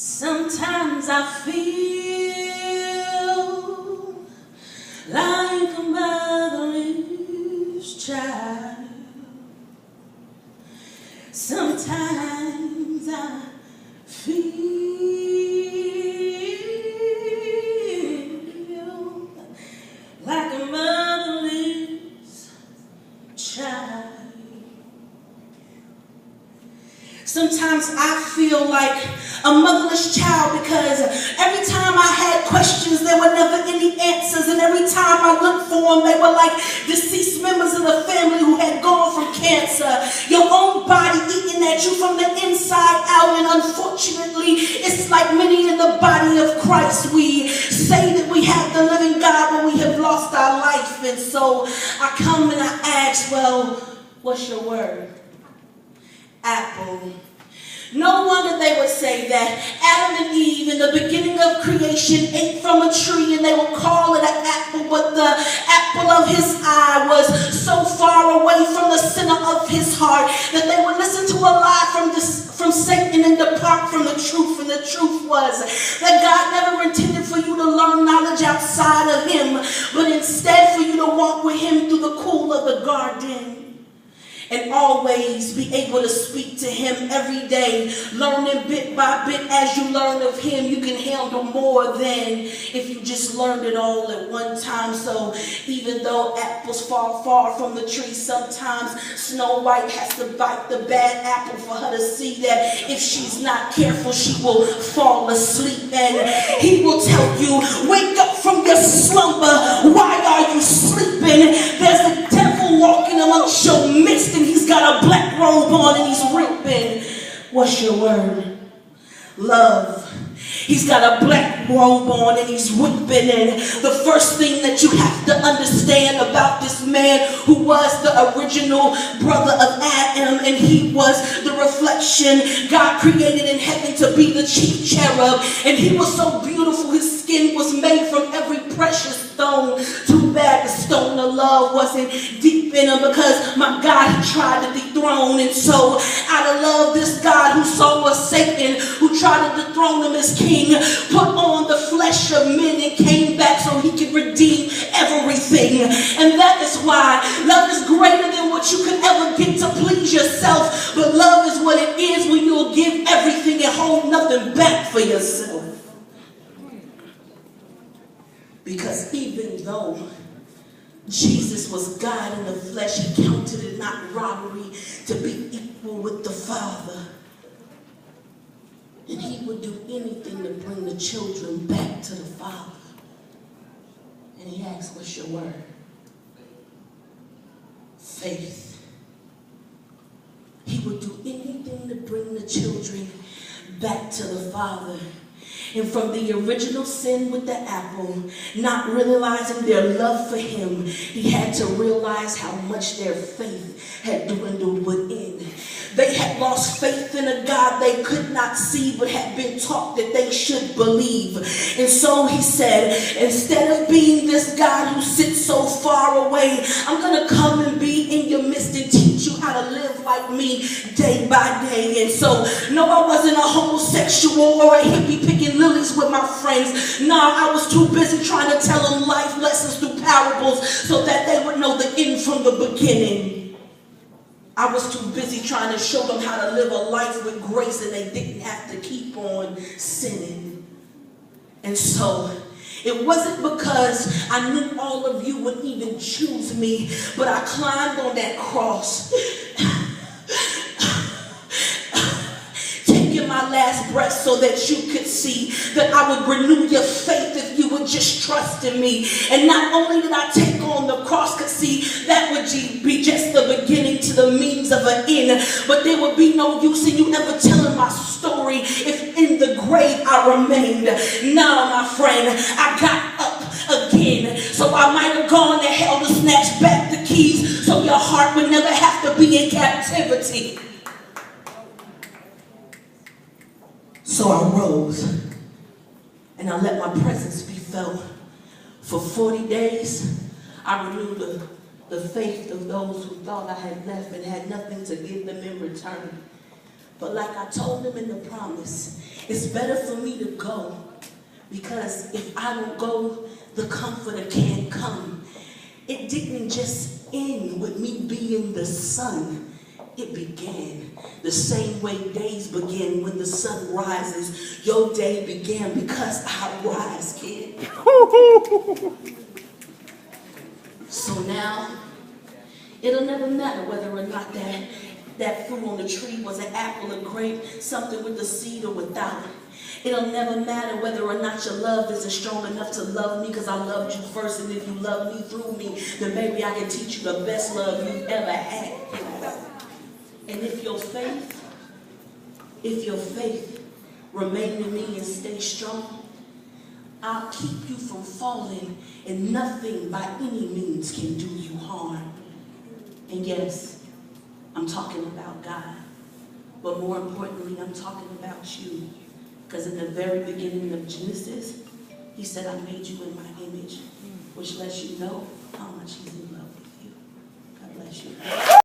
Sometimes I feel like a motherless child. Sometimes I feel like a motherless child. Sometimes I feel like a motherless child because every time I had questions, there were never any answers. And every time I looked for them, they were like deceased members of the family who had gone from cancer. Your own body eating at you from the inside out. And unfortunately, it's like many in the body of Christ. We say that we have the living God, but we have lost our life. And so I come and I ask, well, what's your word? Apple. No wonder they would say that Adam and Eve in the beginning of creation ate from a tree and they would call it an apple, but the apple of his eye was so far away from the center of his heart that they would listen to a lie from Satan and depart from the truth. And the truth was that God never intended for you to learn knowledge outside of him, but instead for you to walk with him through the cool of the garden. And always be able to speak to him every day, learning bit by bit. As you learn of him, you can handle more than if you just learned it all at one time. So even though apples fall far from the tree, sometimes Snow White has to bite the bad apple for her to see that if she's not careful, she will fall asleep. And he will tell you, wake up from your slumber. Why are you sleeping? There's a devil walking amongst your midst, and he's got a black robe on and he's ripping. What's your word? Love. He's got a black robe on and he's whipping. And the first thing that you have to understand about this man who was the original brother of Adam, and he was the reflection God created in heaven to be the chief cherub. And he was so beautiful, his skin was made from every precious stone. Too bad the stone of love wasn't deep in him, because my God, he tried to dethrone. And so out of love, this God who saw was Satan, who tried to dethrone him as king, put on the flesh of men and came back so he could redeem everything. And that is why love is greater than what you could ever get to please yourself. But love is what it is when you'll give everything and hold nothing back for yourself. Because even though Jesus was God in the flesh, he counted it not robbery to be equal with the Father. And he would do anything to bring the children back to the Father. And he asked, what's your word? Faith. He would do anything to bring the children back to the Father. And from the original sin with the apple, not realizing their love for him, he had to realize how much their faith had dwindled within. They had lost faith in a God they could not see, but had been taught that they should believe. And so he said, instead of being this God who sits so far away, I'm going to come and be in your midst and teach you how to live like me day by day. And so, no, I wasn't a homosexual or a hippie picking lilies with my friends. No, I was too busy trying to tell them life lessons through parables so that they would know the end from the beginning. I was too busy trying to show them how to live a life with grace, and they didn't have to keep on sinning. And so it wasn't because I knew all of you would even choose me, but I climbed on that cross, taking my last breath so that you could see that I would renew your faith if you would just trust in me. And not only did I take on the cross, because see, that would be just the beginning to the means of an end, but there would be no use in you ever telling my story if in the grave I remained. Now, my friend, I got up again, so I might have gone to hell to snatch back the keys so your heart would never have to be in captivity. So I rose and I let my presence be felt. For 40 days, I renewed the faith of those who thought I had left and had nothing to give them in return. But like I told him in the promise, it's better for me to go, because if I don't go, the comforter can't come. It didn't just end with me being the son. It began the same way days begin when the sun rises. Your day began because I rise, kid. So now, it'll never matter whether or not that fruit on the tree was an apple or grape, something with the seed or without it. It'll never matter whether or not your love isn't strong enough to love me, because I loved you first, and if you love me through me, then maybe I can teach you the best love you've ever had. And if your faith remain in me and stay strong, I'll keep you from falling, and nothing by any means can do you harm. And yes, I'm talking about God, but more importantly, I'm talking about you. Because in the very beginning of Genesis, he said, I made you in my image, which lets you know how much he's